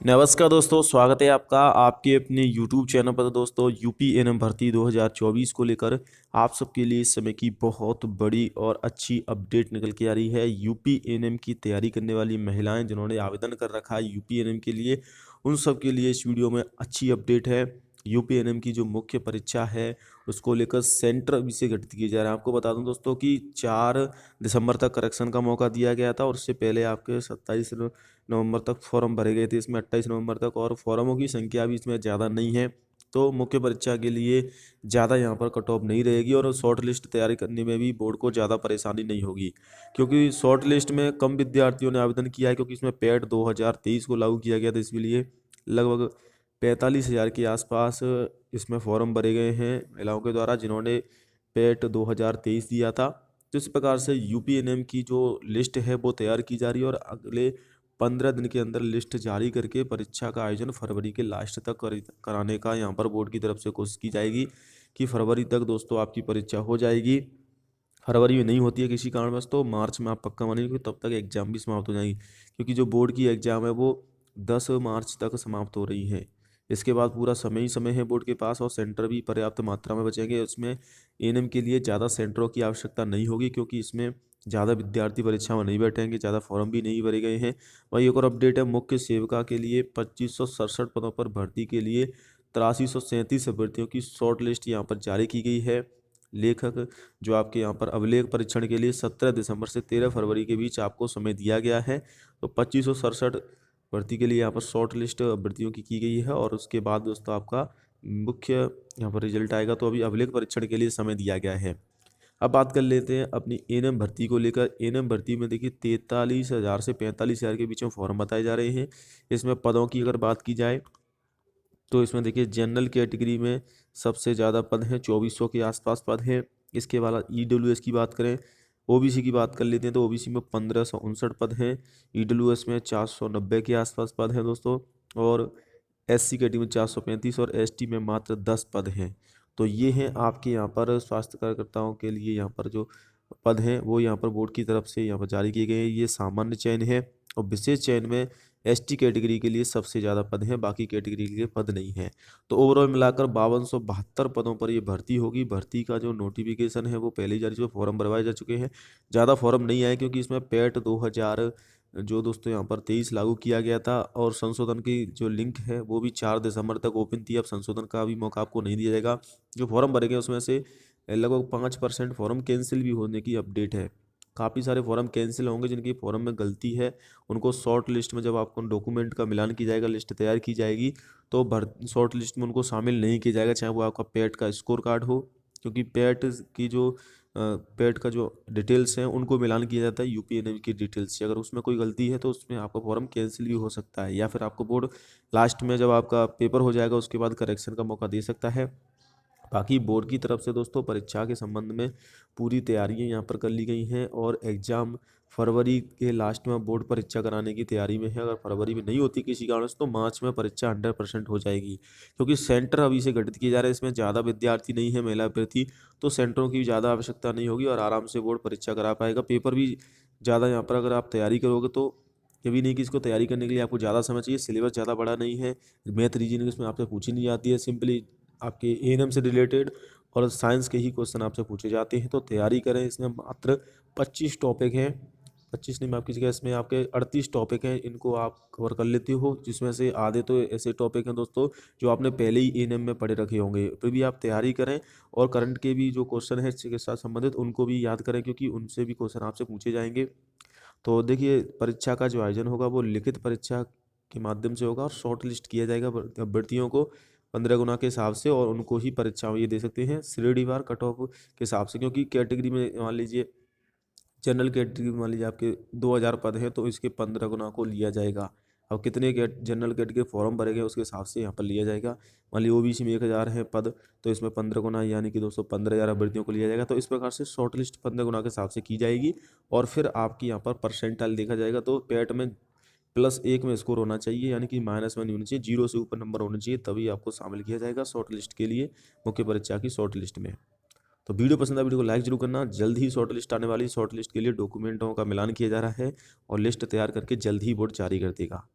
नमस्कार दोस्तों, स्वागत है आपका आपके अपने YouTube चैनल पर। दोस्तों, यूपीएनएम भर्ती 2024 को लेकर आप सबके लिए इस समय की बहुत बड़ी और अच्छी अपडेट निकल के आ रही है। यूपीएनएम की तैयारी करने वाली महिलाएं जिन्होंने आवेदन कर रखा है यूपीएनएम के लिए, उन सब के लिए इस वीडियो में अच्छी अपडेट है। यूपीएनएम की जो मुख्य परीक्षा है उसको लेकर सेंटर अभी से घटित किए जा रहे हैं। आपको बता दूं दोस्तों कि 4 दिसंबर तक करेक्शन का मौका दिया गया था और उससे पहले आपके 27 नवंबर तक फॉर्म भरे गए थे। इसमें 28 नवंबर तक, और फॉर्मों की संख्या भी इसमें ज़्यादा नहीं है, तो मुख्य परीक्षा के लिए ज़्यादा यहाँ पर कट ऑफ नहीं रहेगी और शॉर्ट लिस्ट तैयारी करने में भी बोर्ड को ज़्यादा परेशानी नहीं होगी, क्योंकि शॉर्ट लिस्ट में कम विद्यार्थियों ने आवेदन किया है, क्योंकि इसमें पैट 2023 को लागू किया गया था। इसलिए लगभग 45,000 के आसपास इसमें फॉर्म भरे गए हैं महिलाओं के द्वारा जिन्होंने पैट 2023 दिया था। तो इस प्रकार से यूपीएनएम की जो लिस्ट है वो तैयार की जा रही है और अगले 15 दिन के अंदर लिस्ट जारी करके परीक्षा का आयोजन फरवरी के लास्ट तक कराने का यहाँ पर बोर्ड की तरफ से कोशिश की जाएगी कि फरवरी तक दोस्तों आपकी परीक्षा हो जाएगी। फरवरी में नहीं होती है किसी कारणवश तो मार्च में आप पक्का मानिए, क्योंकि तब तक एग्जाम भी समाप्त हो जाएंगी, क्योंकि जो बोर्ड की एग्जाम है वो 10 मार्च तक समाप्त हो रही है। इसके बाद पूरा समय ही समय है बोर्ड के पास और सेंटर भी पर्याप्त मात्रा में बचेंगे। उसमें एएनएम के लिए ज़्यादा सेंटरों की आवश्यकता नहीं होगी, क्योंकि इसमें ज़्यादा विद्यार्थी परीक्षा में नहीं बैठेंगे, ज़्यादा फॉर्म भी नहीं भरे गए हैं। वही एक और अपडेट है, मुख्य सेविका के लिए 2567 पदों पर भर्ती के लिए 8337 अभ्यर्थियों की शॉर्ट लिस्ट यहाँ पर जारी की गई है। लेखक जो आपके यहाँ पर अभिलेख परीक्षण के लिए 17 दिसंबर से 13 फरवरी के बीच आपको समय दिया गया है। तो 2567 भर्ती के लिए यहाँ पर शॉर्ट लिस्ट अभ्यर्थियों की गई है और उसके बाद दोस्तों आपका मुख्य यहाँ पर रिजल्ट आएगा। तो अभी अभिलेख परीक्षण के लिए समय दिया गया है। अब बात कर लेते हैं अपनी एएनएम भर्ती को लेकर। एएनएम भर्ती में देखिए 43,000 से 45,000 के बीच में फॉर्म बताए जा रहे हैं। इसमें पदों की अगर बात की जाए तो इसमें देखिए जनरल कैटेगरी में सबसे ज़्यादा पद हैं, 2400 के आसपास पद हैं। इसके बाद ईडब्ल्यूएस की बात करें, ओबीसी की बात कर लेते हैं तो ओबीसी में 1559 पद हैं, ईडब्ल्यूएस में 490 के आसपास पद हैं दोस्तों, और एससी कैटेगरी में 435 और एसटी में मात्र 10 पद हैं। तो ये हैं आपके यहाँ पर स्वास्थ्य कार्यकर्ताओं के लिए यहाँ पर जो पद हैं वो यहाँ पर बोर्ड की तरफ से यहाँ पर जारी किए गए हैं। ये सामान्य चयन है और विशेष चयन में एसटी कैटेगरी के लिए सबसे ज़्यादा पद हैं, बाकी कैटेगरी के लिए पद नहीं है। तो ओवरऑल मिलाकर 5272 पदों पर ये भर्ती होगी। भर्ती का जो नोटिफिकेशन है वो पहले ही जारी, जो फॉर्म भरवाए जा चुके हैं। ज़्यादा फॉर्म नहीं आए क्योंकि इसमें पैट 2000 जो दोस्तों यहाँ पर 23 लागू किया गया था और संशोधन की जो लिंक है वो भी 4 दिसंबर तक ओपन थी। अब संशोधन का भी मौका आपको नहीं दिया जाएगा। जो फॉर्म भरे गए उसमें से लगभग 5% फॉर्म कैंसिल भी होने की अपडेट है। काफ़ी सारे फॉर्म कैंसिल होंगे जिनकी फॉर्म में गलती है, उनको शॉर्ट लिस्ट में जब आपको डॉक्यूमेंट का मिलान की जाएगा, लिस्ट तैयार की जाएगी, तो शॉर्ट लिस्ट में उनको शामिल नहीं किया जाएगा, चाहे वो आपका पैट का स्कोर कार्ड हो, क्योंकि पैट का जो डिटेल्स हैं उनको मिलान किया जाता है यूपीएनएम की डिटेल्स से। अगर उसमें कोई गलती है तो उसमें आपका फॉर्म कैंसिल भी हो सकता है, या फिर आपको बोर्ड लास्ट में जब आपका पेपर हो जाएगा उसके बाद करेक्शन का मौका दे सकता है। बाकी बोर्ड की तरफ से दोस्तों परीक्षा के संबंध में पूरी तैयारियां यहाँ पर कर ली गई हैं और एग्ज़ाम फरवरी के लास्ट में बोर्ड परीक्षा कराने की तैयारी में है। अगर फरवरी में नहीं होती किसी कारण से तो मार्च में परीक्षा 100% हो जाएगी, क्योंकि सेंटर अभी से गठित किए जा रहे हैं। इसमें ज़्यादा विद्यार्थी नहीं है, महिला अभ्यर्थी, तो सेंटरों की ज़्यादा आवश्यकता नहीं होगी और आराम से बोर्ड परीक्षा करा पाएगा। पेपर भी ज़्यादा यहाँ पर अगर आप तैयारी करोगे तो ये भी नहीं कि इसको तैयारी करने के लिए आपको ज़्यादा समय चाहिए। सिलेबस ज़्यादा बड़ा नहीं है, मैथ रीजनिंग इसमें आपसे पूछी नहीं जाती है, सिंपली आपके एएनएम से रिलेटेड और साइंस के ही क्वेश्चन आपसे पूछे जाते हैं। तो तैयारी करें। इसमें मात्र 25 टॉपिक हैं, 25 नहीं, माफ कीजिएगा, इसमें आपके 38 टॉपिक हैं, इनको आप कवर कर लेते हो, जिसमें से आधे तो ऐसे टॉपिक हैं दोस्तों जो आपने पहले ही एएनएम में पढ़े रखे होंगे। फिर भी आप तैयारी करें और करंट के भी जो क्वेश्चन है इसके साथ संबंधित उनको भी याद करें, क्योंकि उनसे भी क्वेश्चन आपसे पूछे जाएंगे। तो देखिए परीक्षा का जो आयोजन होगा वो लिखित परीक्षा के माध्यम से होगा और शॉर्ट लिस्ट किया जाएगा अभ्यर्थियों को 15 गुना के हिसाब से, और उनको ही परीक्षा में ये दे सकते हैं श्रेणीवार कट ऑफ के हिसाब से, क्योंकि कैटेगरी में मान लीजिए जनरल कैटेगरी में मान लीजिए आपके 2000 पद हैं तो इसके 15 गुना को लिया जाएगा। अब कितने जनरल कैटेगरी फॉर्म भरे गए उसके हिसाब से यहाँ पर लिया जाएगा। मान लीजिए ओबीसी में 1000 है पद, तो इसमें 15 गुना यानी कि दोस्तों 15,000 अभ्यर्थियों को लिया जाएगा। तो इस प्रकार से शॉर्ट लिस्ट 15 गुना के हिसाब से की जाएगी और फिर आपकी यहाँ पर परसेंटाइल देखा जाएगा। तो पैट में +1 में स्कोर होना चाहिए, यानी कि -1 नहीं होना चाहिए, 0 से ऊपर नंबर होना चाहिए, तभी आपको शामिल किया जाएगा शॉर्ट लिस्ट के लिए, मुख्य परीक्षा की शॉर्ट लिस्ट में। तो वीडियो पसंद आया वीडियो को लाइक जरूर करना। जल्द ही शॉर्ट लिस्ट आने वाली, शॉर्ट लिस्ट के लिए डॉक्यूमेंटों का मिलान किया जा रहा है और लिस्ट तैयार करके जल्द ही बोर्ड जारी कर देगा।